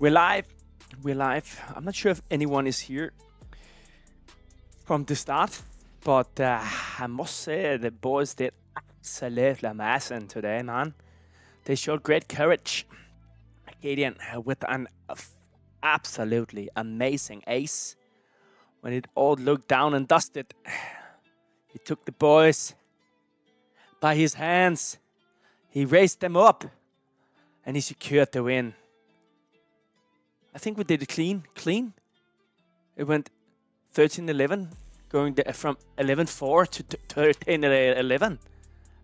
We're live. We're live. I'm not sure if anyone is here from the start, but I must say the boys did absolutely amazing today, man. They showed great courage. Gideon with an absolutely amazing ace. When it all looked down and dusted, he took the boys by his hands. He raised them up, and he secured the win. I think we did it clean. It went 13-11, going from 11-4 to 13-11.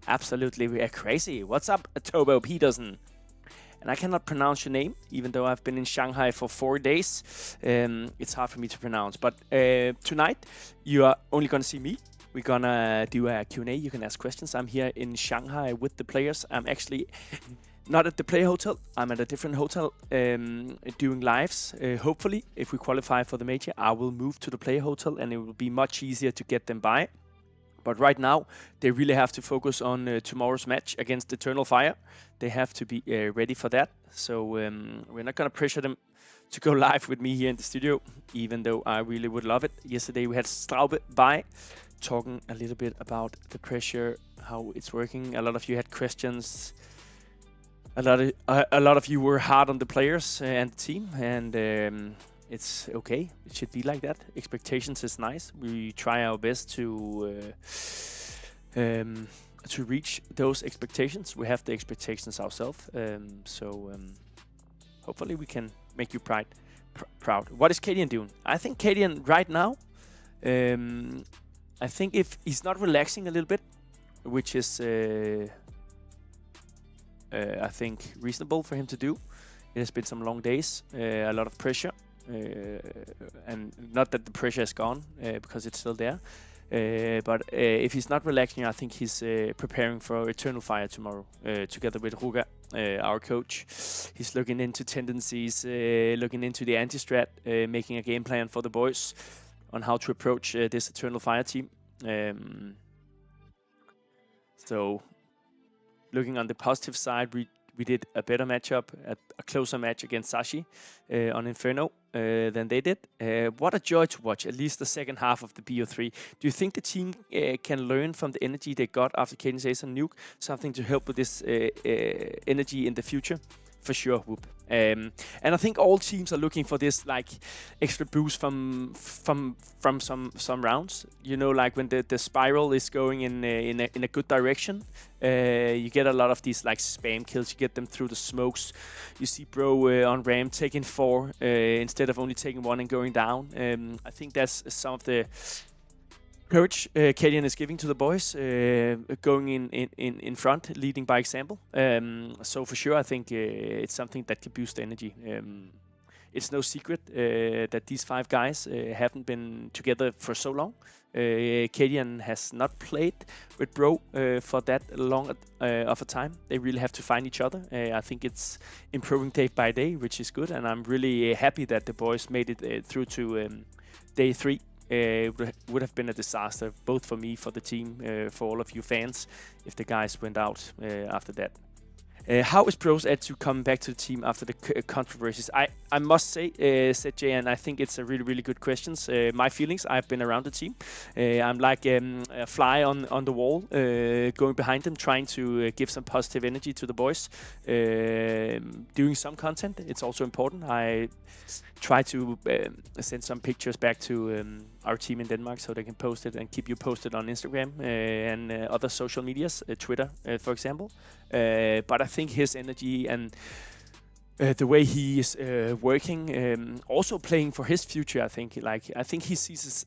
Absolutely, we are crazy. What's up, Tobo Peterson? And I cannot pronounce your name, even though I've been in Shanghai for 4 days. It's hard for me to pronounce. But tonight, you are only going to see me. We're going to do a Q&A. You can ask questions. I'm here in Shanghai with the players. I'm actually not at the player hotel. I'm at a different hotel doing lives. Hopefully, if we qualify for the major, I will move to the player hotel and it will be much easier to get them by. But right now, they really have to focus on tomorrow's match against Eternal Fire. They have to be ready for that. So we're not going to pressure them to go live with me here in the studio, even though I really would love it. Yesterday, we had Straube by talking a little bit about the pressure, how it's working. A lot of you had questions. A lot of you were hard on the players and the team, and it's okay. It should be like that. Expectations is nice. We try our best to reach those expectations. We have the expectations ourselves, so hopefully we can make you proud. What is Kadian doing? I think Kadian right now, I think if he's not relaxing a little bit, which is I think reasonable for him to do. It has been some long days, a lot of pressure. And not that the pressure is gone, because it's still there. But if he's not relaxing, I think he's preparing for Eternal Fire tomorrow, together with Ruga, our coach. He's looking into tendencies, looking into the anti-strat, making a game plan for the boys on how to approach this Eternal Fire team. So, looking on the positive side, we did a better matchup, a closer match against Sashi on Inferno than they did. What a joy to watch, at least the second half of the BO3. Do you think the team can learn from the energy they got after Cadence Ace and Nuke? Something to help with this energy in the future? For sure, Whoop. And I think all teams are looking for this like extra boost from some rounds. You know, like when the spiral is going in a good direction, you get a lot of these like spam kills. You get them through the smokes. You see Bro on ramp taking 4 instead of only taking 1 and going down. I think that's some of the courage Kadian is giving to the boys, going in front, leading by example. So for sure, I think it's something that can boost the energy. It's no secret that these 5 guys haven't been together for so long. Kadian has not played with Bro for that long of a time. They really have to find each other. I think it's improving day by day, which is good, and I'm really happy that the boys made it through to day 3. Would have been a disaster, both for me, for the team, for all of you fans, if the guys went out after that. How is Bro's attitude coming back to the team after the controversies? I must say, said Jay, and I think it's a really good question. My feelings, I've been around the team. I'm like a fly on the wall, going behind them, trying to give some positive energy to the boys. Doing some content, it's also important. I try to send some pictures back to our team in Denmark so they can post it and keep you posted on Instagram and other social medias, Twitter, for example. But I think his energy and the way he is working, also playing for his future, I think he sees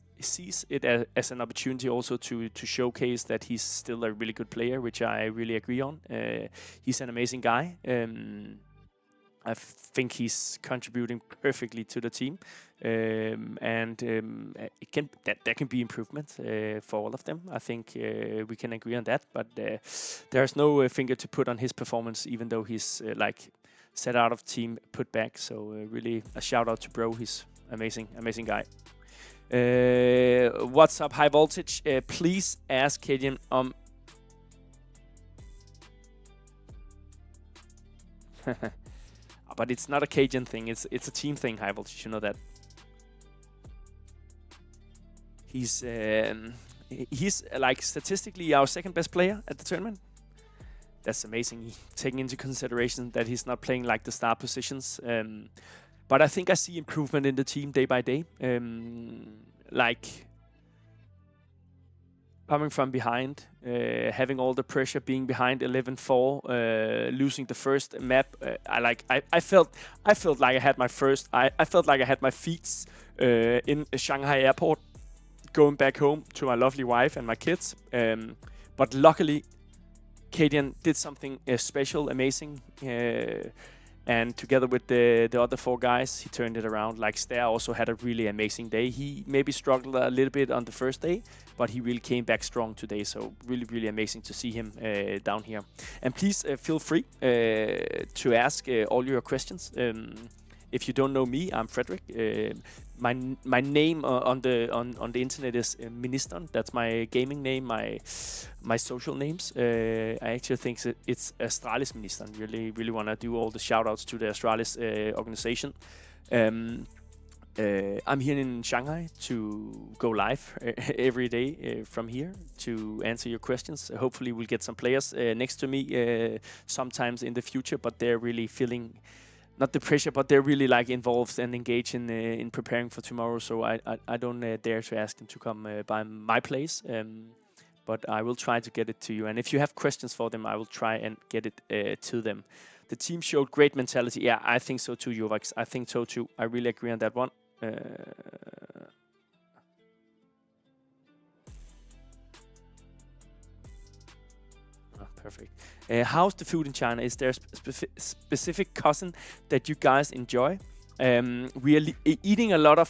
it as an opportunity also to showcase that he's still a really good player, which I really agree on. He's an amazing guy. I think he's contributing perfectly to the team, and there can be improvements for all of them. I think we can agree on that, but there's no finger to put on his performance, even though he's set out of team, put back. So really a shout out to Bro. He's amazing guy. What's up, High Voltage? Please ask Kadian but it's not a Cajun thing. It's a team thing. High voltage, you know that. He's like statistically our second best player at the tournament. That's amazing, taking into consideration that he's not playing like the star positions. But I think I see improvement in the team day by day. Like coming from behind, having all the pressure, being behind 11-4, losing the first map. I felt like I had my first. I felt like I had my feet in Shanghai airport, going back home to my lovely wife and my kids. But luckily, Cadian did something special, amazing. And together with the other 4 guys, he turned it around. Like Stair also had a really amazing day. He maybe struggled a little bit on the first day, but he really came back strong today. So really, really amazing to see him down here. And please feel free to ask all your questions. If you don't know me, I'm Frederick. My name on the internet is Ministeren. That's my gaming name, my social names. I actually think it's Astralis Ministeren. Really want to do all the shout outs to the Astralis organization. I'm here in Shanghai to go live every day from here to answer your questions. Hopefully we'll get some players next to me sometimes in the future, but they're really feeling not the pressure, but they're really like involved and engaged in preparing for tomorrow. So I don't dare to ask them to come by my place. But I will try to get it to you. And if you have questions for them, I will try and get it to them. The team showed great mentality. Yeah, I think so too, Jovax. I think so too. I really agree on that one. Perfect. How's the food in China? Is there a specific cuisine that you guys enjoy? We are eating a lot of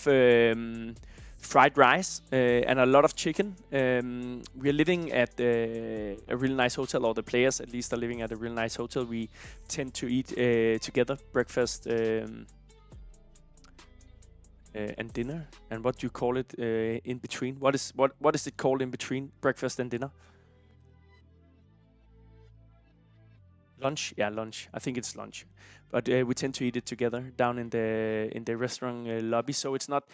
fried rice and a lot of chicken. We are living at a really nice hotel, or the players at least are living at a really nice hotel. We tend to eat together, breakfast and dinner. And what do you call it in between? What is it called in between breakfast and dinner? Lunch, yeah, lunch. I think it's lunch, but we tend to eat it together down in the restaurant lobby. So it's not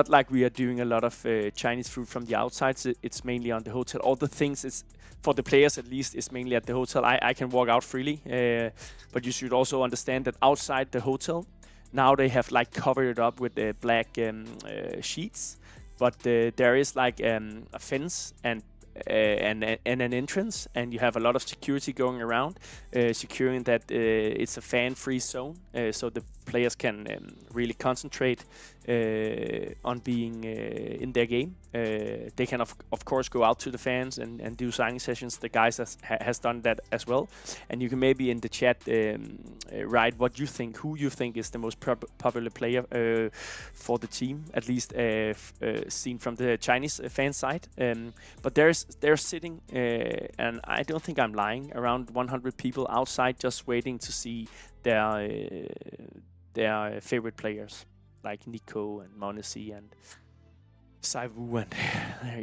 like we are doing a lot of Chinese food from the outside. It's mainly on the hotel. All the things is for the players at least is mainly at the hotel. I can walk out freely, but you should also understand that outside the hotel now they have like covered it up with black sheets, but there is like a fence and an entrance, and you have a lot of security going around, securing that it's a fan-free zone, so the players can really concentrate on being in their game. They can of course go out to the fans and do signing sessions. The guys has done that as well, and you can maybe in the chat write what you think, who you think is the most popular player for the team, at least seen from the Chinese fan side. But they're sitting, and I don't think I'm lying, around 100 people outside just waiting to see their favorite players, like Nico and Monesi and Saivu and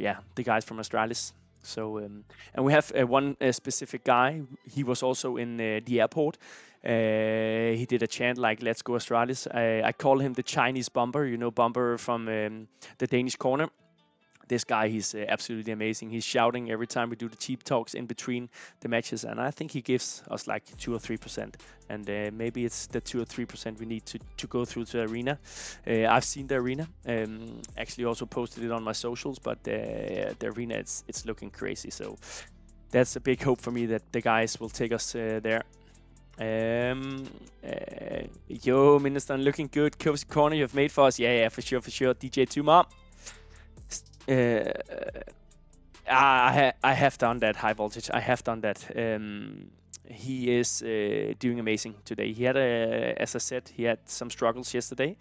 yeah, the guys from Astralis. So and we have one specific guy. He was also in the airport. He did a chant like "Let's go Astralis." I call him the Chinese Bomber. You know, Bomber from the Danish corner. This guy, he's absolutely amazing. He's shouting every time we do the cheap talks in between the matches, and I think he gives us like 2 or 3%. And maybe it's the 2 or 3% we need to go through to the arena. I've seen the arena. Actually, also posted it on my socials, but the arena, it's looking crazy. So that's a big hope for me that the guys will take us there. Yo, Ministeren, looking good. Cozy corner you've made for us. Yeah, for sure. DJ 2 Mom. I have done that, high voltage. I have done that. He is doing amazing today. He had, as I said, he had some struggles yesterday,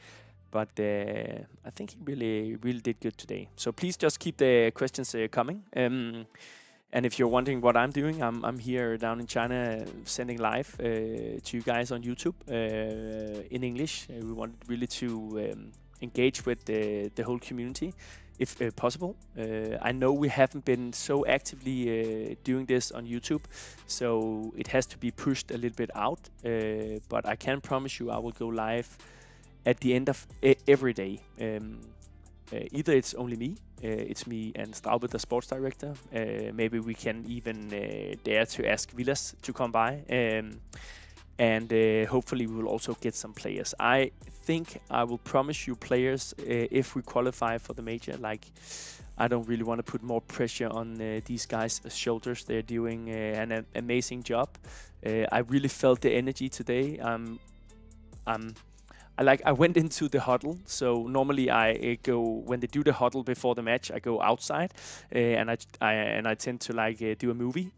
but I think he really did good today. So please just keep the questions coming. And if you're wondering what I'm doing, I'm here down in China sending live to you guys on YouTube in English. We want really to engage with the whole community if possible. I know we haven't been so actively doing this on YouTube, so it has to be pushed a little bit out. But I can promise you I will go live at the end of every day. Either it's only me, it's me and Straube, the sports director. Maybe we can even dare to ask Vilas to come by. And hopefully we will also get some players. I think I will promise you players if we qualify for the major. Like, I don't really want to put more pressure on these guys' shoulders. They're doing an amazing job. I really felt the energy today. I went into the huddle. So normally I go, when they do the huddle before the match, I go outside and I tend to do a movie.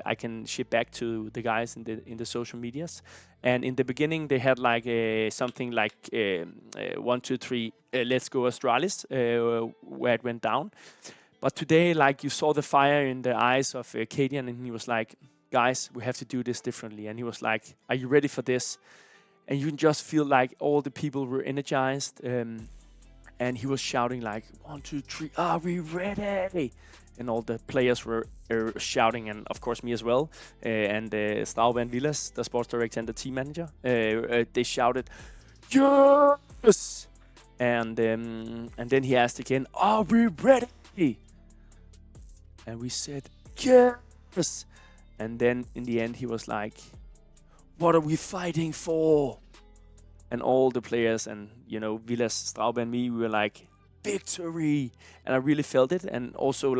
I can ship back to the guys in the social medias. And in the beginning they had something like 1, 2, 3, let's go Astralis, where it went down. But today, you saw the fire in the eyes of Kadian, and he was like, guys, we have to do this differently. And he was like, are you ready for this? And you can just feel like all the people were energized, and he was shouting 1, 2, 3, are we ready? And all the players were shouting, and of course me as well. And Straube and Vilas, the sports director and the team manager, they shouted, yes! And then he asked again, are we ready? And we said, yes! And then in the end he was like, what are we fighting for? And all the players and, Vilas, Straube and me, we were like, victory! And I really felt it. And also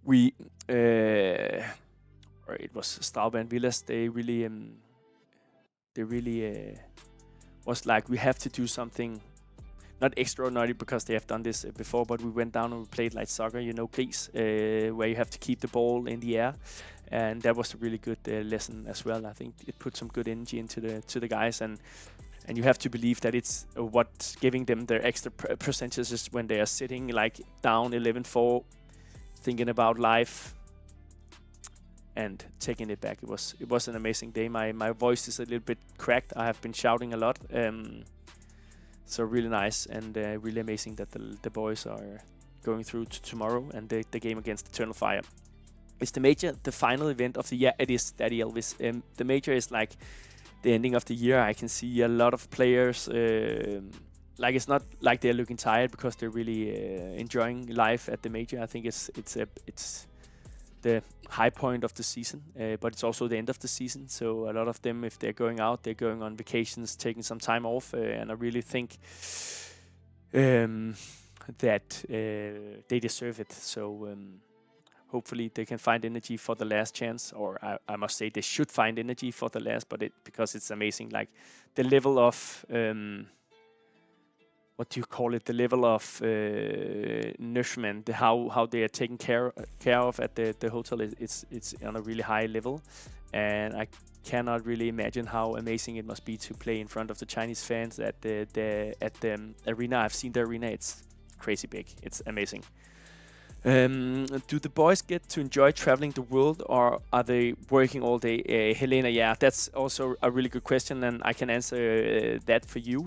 we, or it was Straube and Vilas, they really was like, we have to do something, not extraordinary because they have done this before, but we went down and we played like soccer, Gris, where you have to keep the ball in the air. And that was a really good lesson as well. I think it put some good energy into the guys, and you have to believe that it's what's giving them their extra percentages when they are sitting down 11-4, thinking about life and taking it back. It was an amazing day. My voice is a little bit cracked. I have been shouting a lot, so really nice and really amazing that the boys are going through to tomorrow and the game against Eternal Fire. Is the major the final event of the year? It is, Daddy Elvis. The major is the ending of the year. I can see a lot of players. It's not like they're looking tired because they're really enjoying life at the major. I think it's the high point of the season, but it's also the end of the season. So a lot of them, if they're going out, they're going on vacations, taking some time off, and I really think that they deserve it. So. Hopefully they can find energy for the last chance, or I must say they should find energy for the last, because it's amazing. The level of what do you call it? The level of nourishment, how they are taken care of at the hotel it's on a really high level, and I cannot really imagine how amazing it must be to play in front of the Chinese fans at the arena. I've seen the arena; it's crazy big. It's amazing. Do the boys get to enjoy traveling the world, or are they working all day? Helena, yeah, that's also a really good question, and I can answer that for you.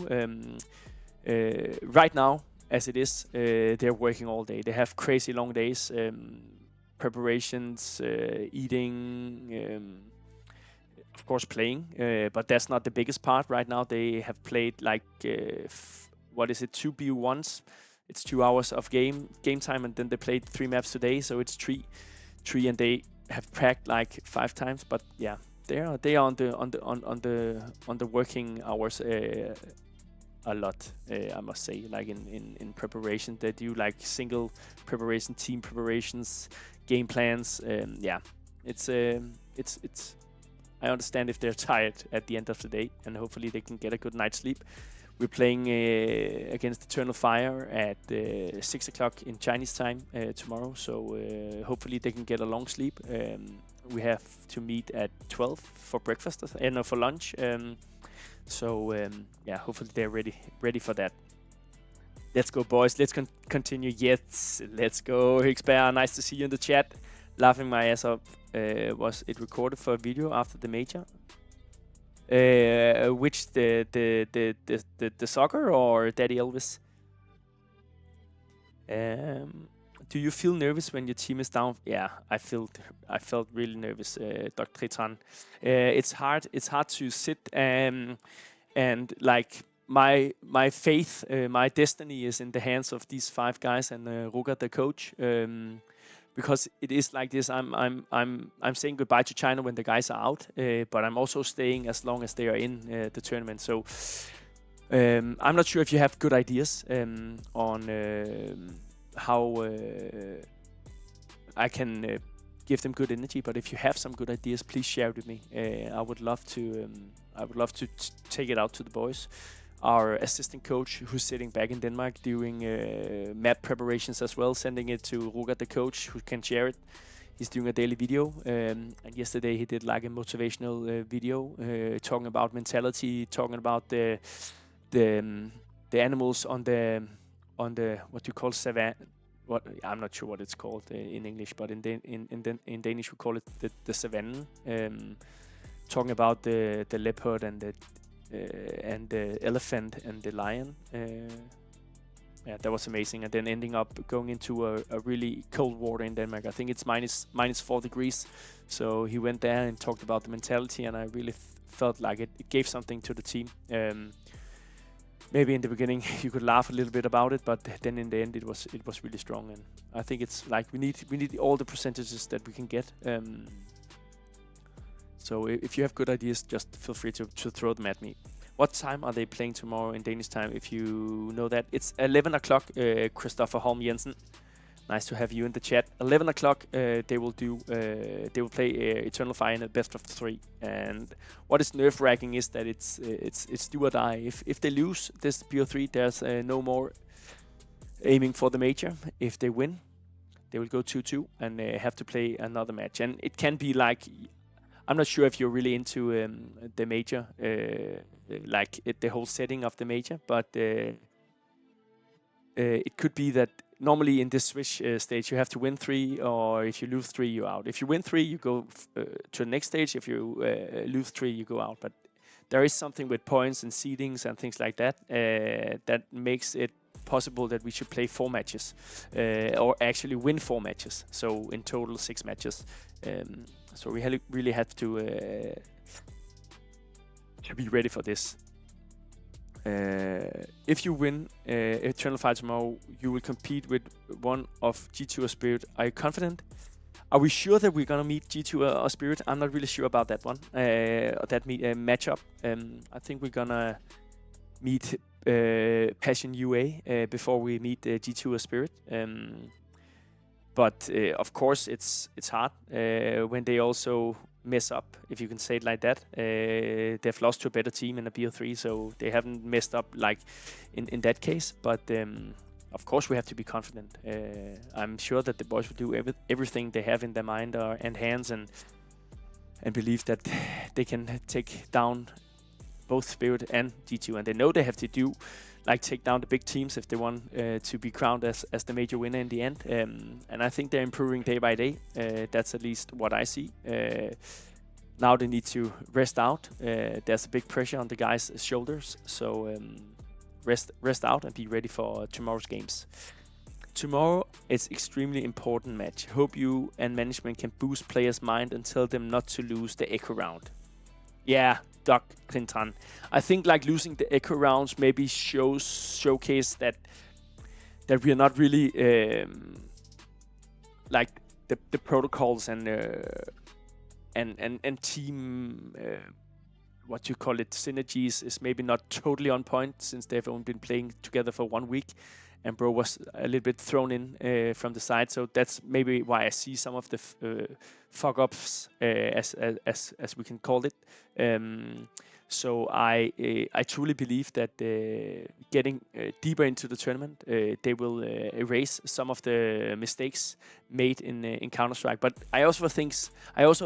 Right now, as it is, they're working all day. They have crazy long days, preparations, eating, of course playing, but that's not the biggest part right now. They have played 2 BU1s. It's 2 hours of game time, and then they played 3 maps today, so it's three, and they have pracked 5 times. But yeah, they are on the working hours a lot. I must say, in preparation, they do single preparation, team preparations, game plans. Yeah, it's. I understand if they're tired at the end of the day, and hopefully they can get a good night's sleep. We're playing against Eternal Fire at 6 o'clock in Chinese time tomorrow, so hopefully they can get a long sleep. We have to meet at 12 for breakfast, no, for lunch. Yeah, hopefully they're ready for that. Let's go, boys. Let's continue. Yes, let's go. Hicksberg, nice to see you in the chat. Laughing my ass off. Was it recorded for a video after the major? Which the soccer or Daddy Elvis? Do you feel nervous when your team is down? Yeah, I felt really nervous, Dr. Tran. It's hard to sit and like my faith, my destiny is in the hands of these 5 guys and Ruger, the coach. Because it is like this, I'm saying goodbye to China when the guys are out, but I'm also staying as long as they are in the tournament. So I'm not sure if you have good ideas on how I can give them good energy. But if you have some good ideas, please share it with me. I would love to take it out to the boys. Our assistant coach, who's sitting back in Denmark, doing map preparations as well, sending it to Ruger, the coach, who can share it. He's doing a daily video, and yesterday he did like a motivational video, talking about mentality, talking about the animals on the what you call savanna. What, I'm not sure what it's called in English, but in Danish we call it the savanna. Talking about the leopard and the elephant and the lion. Yeah, that was amazing. And then ending up going into a really cold water in Denmark. I think it's minus 4 degrees. So he went there and talked about the mentality, and I really felt like it gave something to the team. Maybe in the beginning you could laugh a little bit about it, but then in the end it was really strong. And I think it's like we need all the percentages that we can get. So if you have good ideas, just feel free to throw them at me. What time are they playing tomorrow in Danish time? If you know that, it's 11 o'clock. Christopher Holm Jensen, nice to have you in the chat. 11 o'clock. They will play Eternal Fire in a best of 3. And what is nerve-wracking is that it's do or die. If they lose this BO3, there's no more aiming for the major. If they win, they will go 2-2 and have to play another match. And it can be like, I'm not sure if you're really into the major, like the whole setting of the major, but it could be that normally in this Swiss stage you have to win 3, or if you lose 3, you're out. If you win 3, you go to the next stage. If you lose 3, you go out. But there is something with points and seedings and things like that that makes it possible that we should play 4 matches, or actually win 4 matches. So in total 6 matches. So we really have to be ready for this. If you win Eternal Fire tomorrow, you will compete with one of G2 or Spirit. Are you confident? Are we sure that we're gonna meet G2 or Spirit? I'm not really sure about that one. That matchup. I think we're gonna meet Passion UA before we meet G2 or Spirit. But of course, it's hard when they also mess up, if you can say it like that. They've lost to a better team in a BO3, so they haven't messed up like in that case. But of course, we have to be confident. I'm sure that the boys will do everything they have in their mind and hands, and believe that they can take down both Spirit and G2, and they know they have to do like take down the big teams if they want to be crowned as the major winner in the end. And I think they're improving day by day. That's at least what I see. Now they need to rest out. There's a big pressure on the guys' shoulders. So rest out and be ready for tomorrow's games. Tomorrow is extremely important match. Hope you and management can boost players' mind and tell them not to lose the echo round. Yeah, Doc Clinton. I think like losing the echo rounds maybe showcase that we are not really like the protocols and team what you call it synergies is maybe not totally on point, since they've only been playing together for 1 week, and Bro was a little bit thrown in from the side. So that's maybe why I see some of the fuck ups, as we can call it. So I truly believe that getting deeper into the tournament, they will erase some of the mistakes made in Counter-Strike. But I also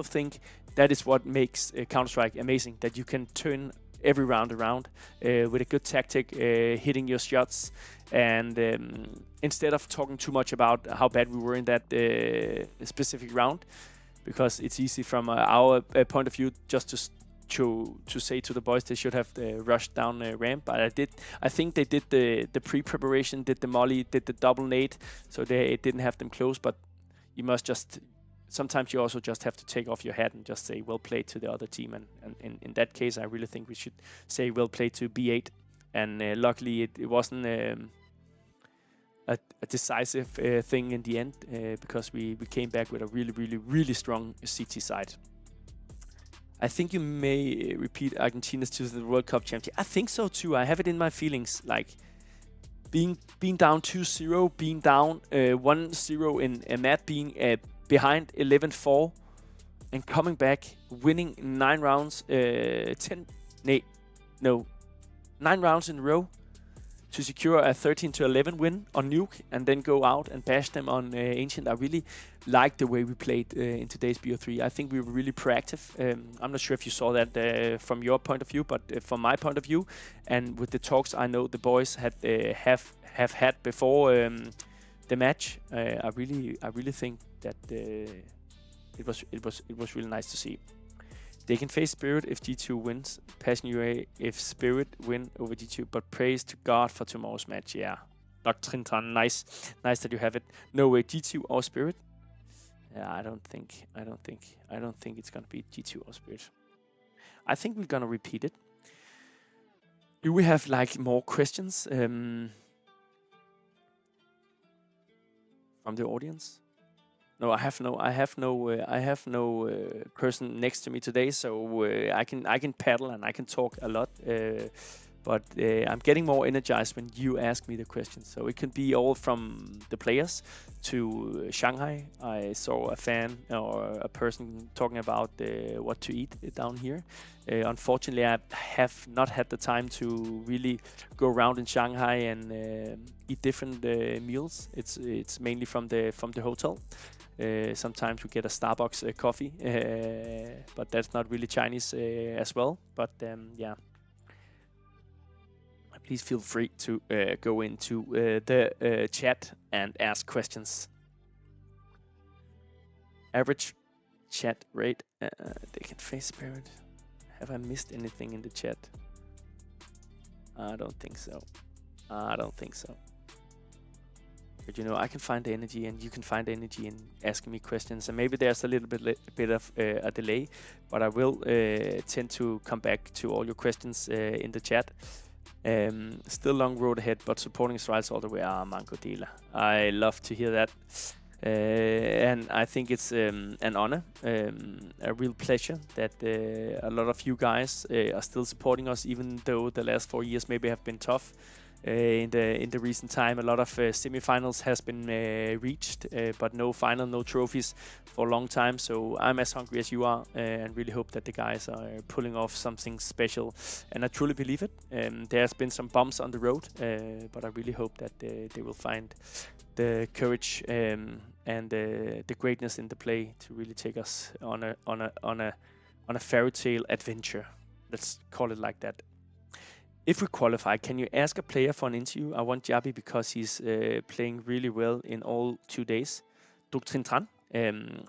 think that is what makes Counter-Strike amazing, that you can turn every round around with a good tactic, hitting your shots, and instead of talking too much about how bad we were in that specific round, because it's easy from our point of view just to to say to the boys they should have rushed down ramp, but I think they did the pre-preparation, did the molly, did the double nade, so they didn't have them close. But you must just, sometimes you also just have to take off your hat and just say well played to the other team, and in that case I really think we should say well played to B8, and luckily it wasn't a decisive thing in the end, because we came back with a really strong CT side. I think you may repeat Argentina's to the World Cup champion. I think so too. I have it in my feelings, like being down 2-0, being down 1-0 in a map, being behind 11-4, and coming back, winning 9 rounds, 9 rounds in a row to secure a 13-11 win on Nuke, and then go out and bash them on Ancient. I really like the way we played in today's BO3. I think we were really proactive. I'm not sure if you saw that from your point of view, but from my point of view, and with the talks I know the boys had have had before the match, I really think that it was really nice to see. They can face Spirit if G2 wins, Passion UA if Spirit win over G2, but praise to God for tomorrow's match. Yeah, Doctrine Tron, nice that you have it. No way, G2 or Spirit. Yeah, I don't think it's gonna be G2 or Spirit. I think we're gonna repeat it. Do we have like more questions from the audience? No, I have no person next to me today, so I can paddle and I can talk a lot. But I'm getting more energized when you ask me the questions. So it can be all from the players to Shanghai. I saw a fan or a person talking about what to eat down here. Unfortunately, I have not had the time to really go around in Shanghai and eat different meals. It's mainly from the hotel. Sometimes we get a Starbucks coffee, but that's not really Chinese as well. But yeah. Please feel free to go into the chat and ask questions. Average chat rate. They can face Spirit. Have I missed anything in the chat? I don't think so. But you know, I can find the energy, and you can find the energy in asking me questions. And maybe there's a little bit of a delay, but I will tend to come back to all your questions in the chat. Still long road ahead, but supporting Astralis all the way. Manco Dela. I love to hear that. And I think it's an honor, a real pleasure that a lot of you guys are still supporting us, even though the last 4 years maybe have been tough. In the recent time, a lot of semifinals has been reached, but no final, no trophies for a long time. So I'm as hungry as you are, and really hope that the guys are pulling off something special. And I truly believe it. There's been some bumps on the road, but I really hope that they will find the courage and the greatness in the play to really take us on a fairy tale adventure. Let's call it like that. If we qualify, can you ask a player for an interview? I want Jabi because he's playing really well in all 2 days. Doctrine Tran.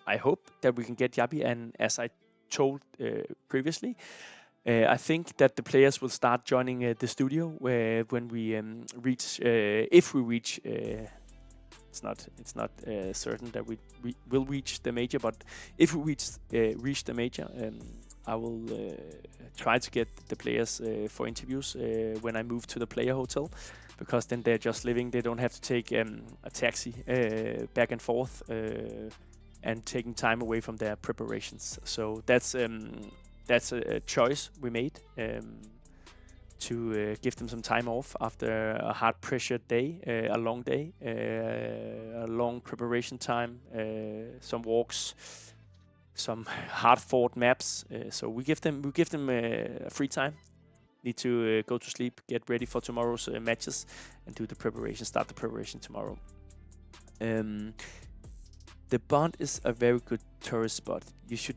I hope that we can get Jabi, and as I told previously, I think that the players will start joining the studio when we reach, if we reach. It's not certain that we will reach the major, but if we reach the major, I will try to get the players for interviews when I move to the player hotel, because then they're just living. They don't have to take a taxi back and forth and taking time away from their preparations. So that's a choice we made to give them some time off after a hard pressured day, a long day, a long preparation time, some walks, some hard-fought maps. So we give them free time. Need to go to sleep, get ready for tomorrow's matches, and do the preparation. Start the preparation tomorrow. The Bond is a very good tourist spot. You should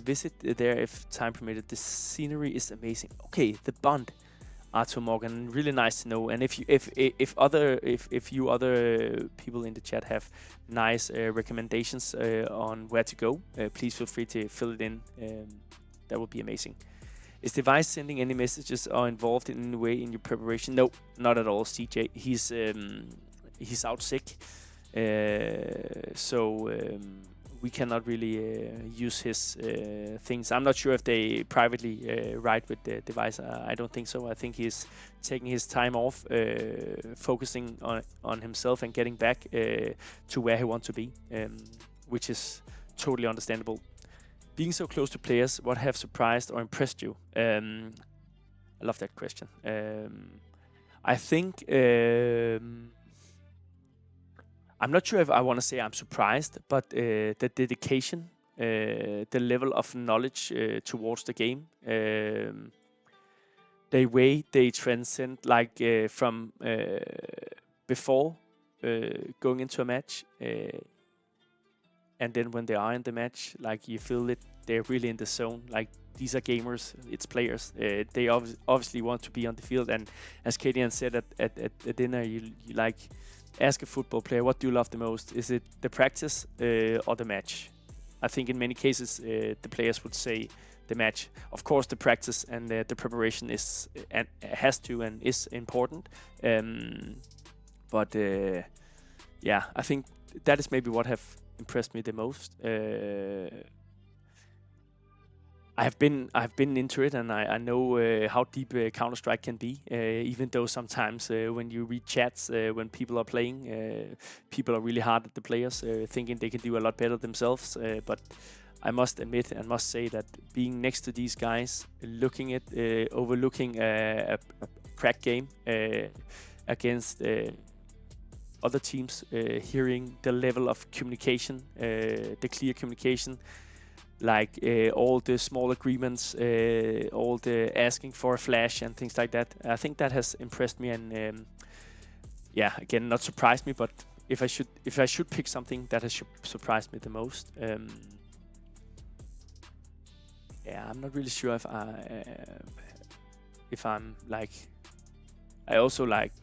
visit there if time permitted. The scenery is amazing. Okay, the Bond, Arthur Morgan, really nice to know. And if you other people in the chat have nice recommendations on where to go, please feel free to fill it in. That would be amazing. Is Device sending any messages or involved in any way in your preparation? No, not at all, CJ. He's out sick, so we cannot really use his things. I'm not sure if they privately write with the Device. I don't think so. I think he's taking his time off, focusing on himself and getting back to where he wants to be, which is totally understandable. Being so close to players, what have surprised or impressed you? I love that question. I think I'm not sure if I want to say I'm surprised, but the dedication, the level of knowledge towards the game, the way they transcend, like from before going into a match, and then when they are in the match, like you feel it, they're really in the zone. Like these are gamers, it's players. They obviously want to be on the field. And as Kadian said at dinner, you like ask a football player, what do you love the most? Is it the practice or the match? I think in many cases the players would say the match. Of course, the practice and the preparation is and has to and is important. But yeah, I think that is maybe what have impressed me the most. I have been into it, and I know how deep Counter-Strike can be. Even though sometimes when you read chats when people are playing, people are really hard at the players, thinking they can do a lot better themselves. But I must admit and must say that being next to these guys, looking at overlooking a crack game against other teams, hearing the level of communication, the clear communication, like all the small agreements, all the asking for a flash and things like that. I think that has impressed me, and yeah, again, not surprised me, but if I should pick something that has surprised me the most, yeah, I'm not really sure if I'm like, I also like,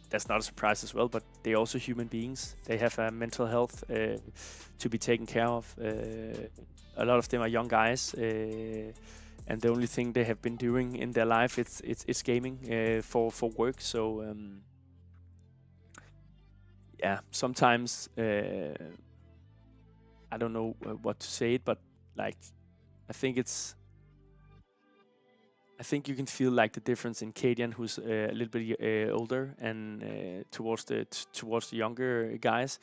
that's not a surprise as well, but they're also human beings. They have a mental health to be taken care of. A lot of them are young guys, and the only thing they have been doing in their life it's gaming for work. So yeah, sometimes I don't know what to say it, but like I think you can feel like the difference in Kadian, who's a little bit older, and towards the younger guys.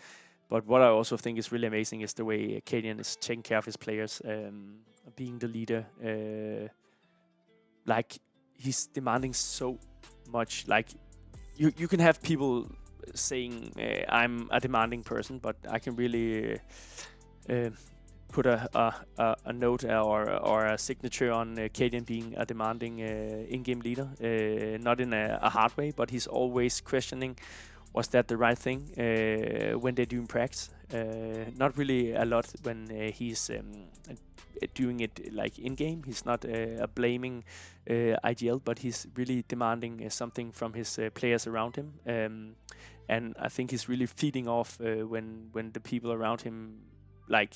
But what I also think is really amazing is the way Kadian is taking care of his players, being the leader. Like he's demanding so much. Like you can have people saying I'm a demanding person, but I can really put a note or a signature on Kadian being a demanding in-game leader, not in a hard way, but he's always questioning, was that the right thing when they're doing practice? Not really a lot when he's doing it like in-game. He's not a blaming IGL, but he's really demanding something from his players around him. And I think he's really feeding off when the people around him like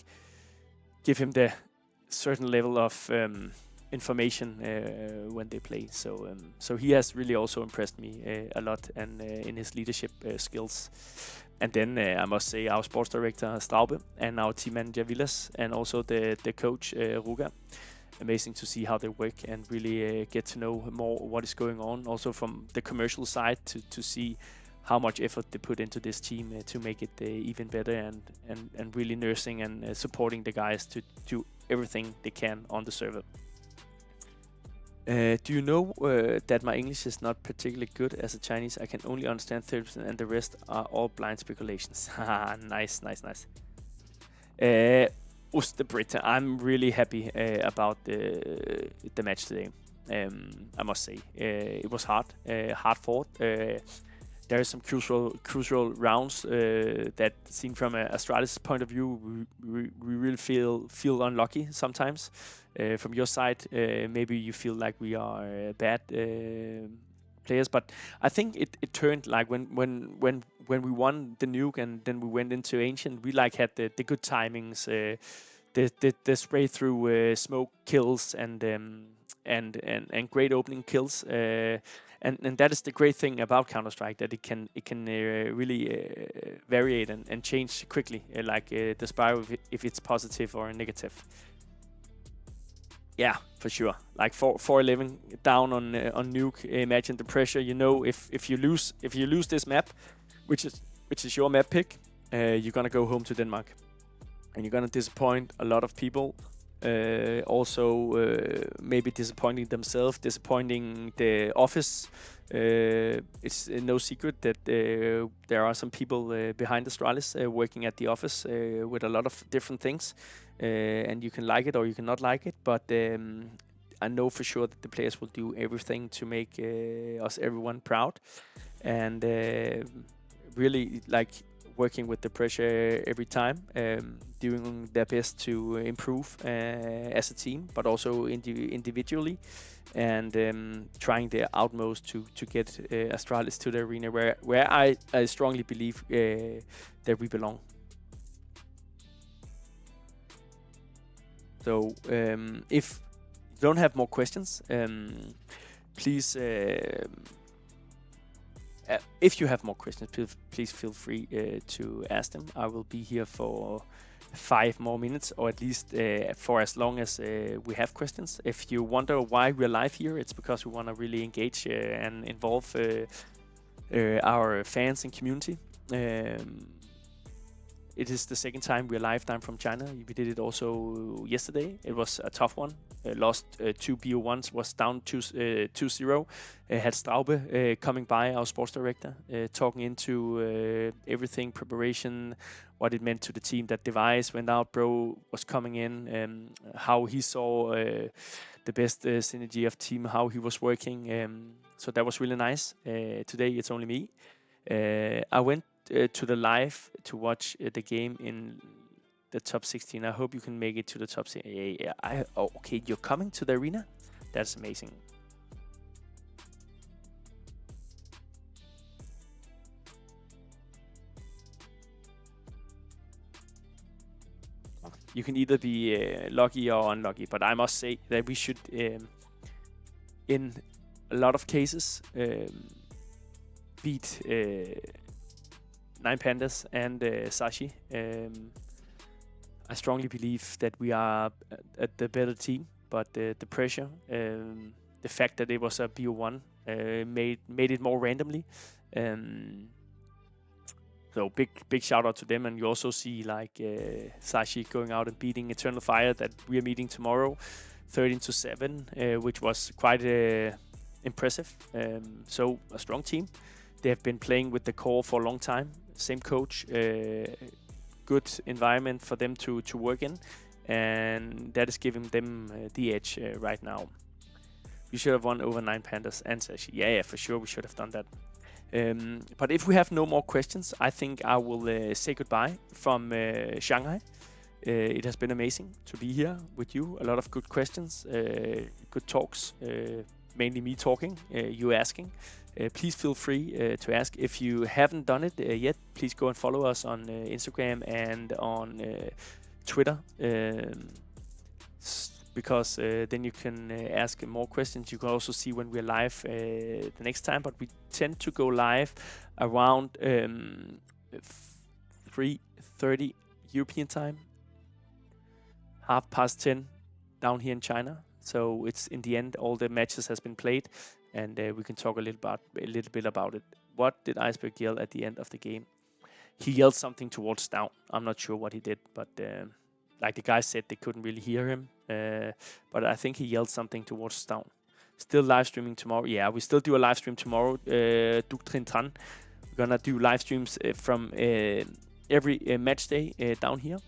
give him the certain level of information when they play. So he has really also impressed me a lot, and in his leadership skills. And then I must say our sports director Straube and our team manager Villas, and also the coach Ruga. Amazing to see how they work and really get to know more what is going on. Also from the commercial side to see how much effort they put into this team to make it even better, and really nursing and supporting the guys to do everything they can on the server. Do you know that my English is not particularly good as a Chinese? I can only understand 30% and the rest are all blind speculations. Nice. Ostebritta, I'm really happy about the match today. I must say it was hard fought. There are some crucial rounds that, seen from a Astralis point of view, we really feel unlucky sometimes. From your side, maybe you feel like we are bad players, but I think it turned like when we won the nuke and then we went into Ancient, we like had the good timings, the spray through smoke kills, and and great opening kills. And that is the great thing about Counter-Strike, that it can really vary and change quickly, the spiral if it's positive or negative. Yeah, for sure. Like 4-11 down on Nuke. Imagine the pressure. If you lose this map, which is your map pick, you're gonna go home to Denmark, and you're gonna disappoint a lot of people. Also, maybe disappointing themselves, disappointing the office. It's no secret that there are some people behind Astralis working at the office with a lot of different things, and you can like it or you cannot like it, but I know for sure that the players will do everything to make everyone proud, and really working with the pressure every time, doing their best to improve as a team, but also individually, and trying their utmost to get Astralis to the arena where I strongly believe that we belong. So if you don't have more questions, please. If you have more questions, please feel free to ask them. I will be here for 5 more minutes, or at least for as long as we have questions. If you wonder why we're live here, it's because we want to really engage and involve our fans and community. It is the second time we're live down from China. We did it also yesterday. It was a tough one. Lost 2 BO1s, was down 2-0. Had Straube coming by, our sports director, talking into everything, preparation, what it meant to the team. That device went out, bro was coming in, how he saw the best synergy of team, how he was working. So that was really nice. Today it's only me. I went to the live to watch the game in the top 16. I hope you can make it to the top 16. Yeah. Okay, you're coming to the arena? That's amazing. You can either be lucky or unlucky, but I must say that we should, in a lot of cases, beat 9 Pandas and Sashi. I strongly believe that we are the better team, but the pressure, the fact that it was a BO1 made it more randomly. So big shout out to them, and you also see Sashi going out and beating Eternal Fire that we are meeting tomorrow, 13-7, which was quite impressive. So a strong team. They have been playing with the core for a long time. Same coach, good environment for them to work in, and that is giving them the edge right now. We should have won over 9 Pandas and Sashi. Yeah, for sure we should have done that. But if we have no more questions, I think I will say goodbye from Shanghai. It has been amazing to be here with you. A lot of good questions, good talks, mainly me talking, you asking. Please feel free to ask. If you haven't done it yet, please go and follow us on Instagram and on Twitter, because then you can ask more questions. You can also see when we're live the next time, but we tend to go live around 3:30 European time, 10:30 down here in China. So it's in the end, all the matches has been played, and we can talk a little bit about it. What did Iceberg yell at the end of the game? He yelled something towards down. I'm not sure what he did, but like the guys said, they couldn't really hear him. But I think he yelled something towards down. Still live streaming tomorrow. Yeah, we still do a live stream tomorrow. Duktrin Tran. We're gonna do live streams from every match day down here.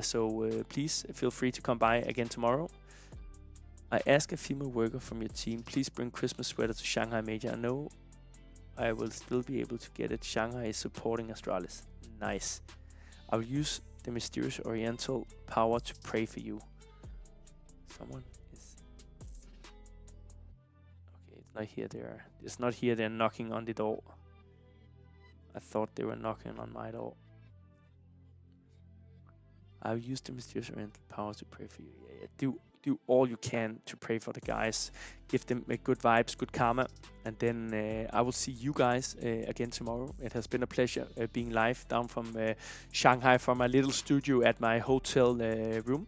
So please feel free to come by again tomorrow. I ask a female worker from your team, please bring Christmas sweater to Shanghai Major. I know I will still be able to get it. Shanghai is supporting Astralis. Nice. I will use the mysterious oriental power to pray for you. Someone is... Okay, it's not here. It's not here. They're knocking on the door. I thought they were knocking on my door. I'll use the mysterious oriental power to pray for you. Yeah. do all you can to pray for the guys, give them good vibes, good karma, and then I will see you guys again tomorrow. It has been a pleasure being live down from Shanghai, from my little studio at my hotel room.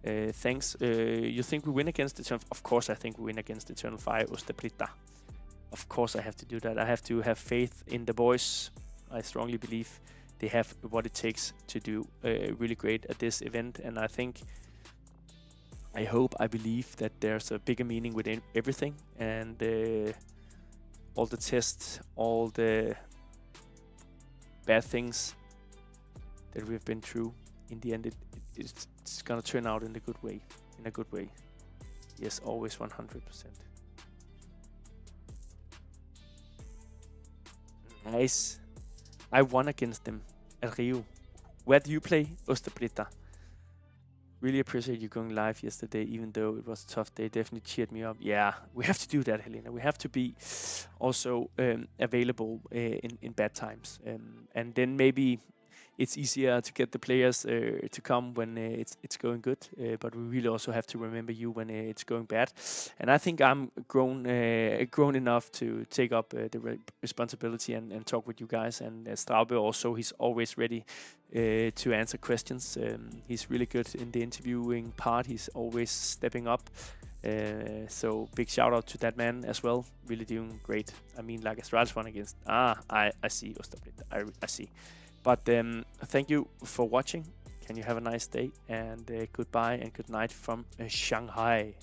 Thanks. You think we win against Eternal? Of course I think we win against Eternal Fire, Ostabrita. Of course I have to do that. I have to have faith in the boys. I strongly believe they have what it takes to do really great at this event, and I hope, I believe that there's a bigger meaning within everything, and all the tests, all the bad things that we've been through, in the end it's gonna turn out in a good way. Yes, always 100%. Nice. I won against them at Rio. Where do you play, Ostabrita? Really appreciate you going live yesterday, even though it was a tough day. Definitely cheered me up. Yeah, we have to do that, Helena. We have to be also available in bad times, and then maybe it's easier to get the players to come when it's going good. But we really also have to remember you when it's going bad. And I think I'm grown enough to take up the responsibility and talk with you guys. And Straube also, he's always ready to answer questions. He's really good in the interviewing part. He's always stepping up. So big shout out to that man as well. Really doing great. I mean, like Astralis won against. I see. I see. But thank you for watching. Can you have a nice day, and goodbye and good night from Shanghai.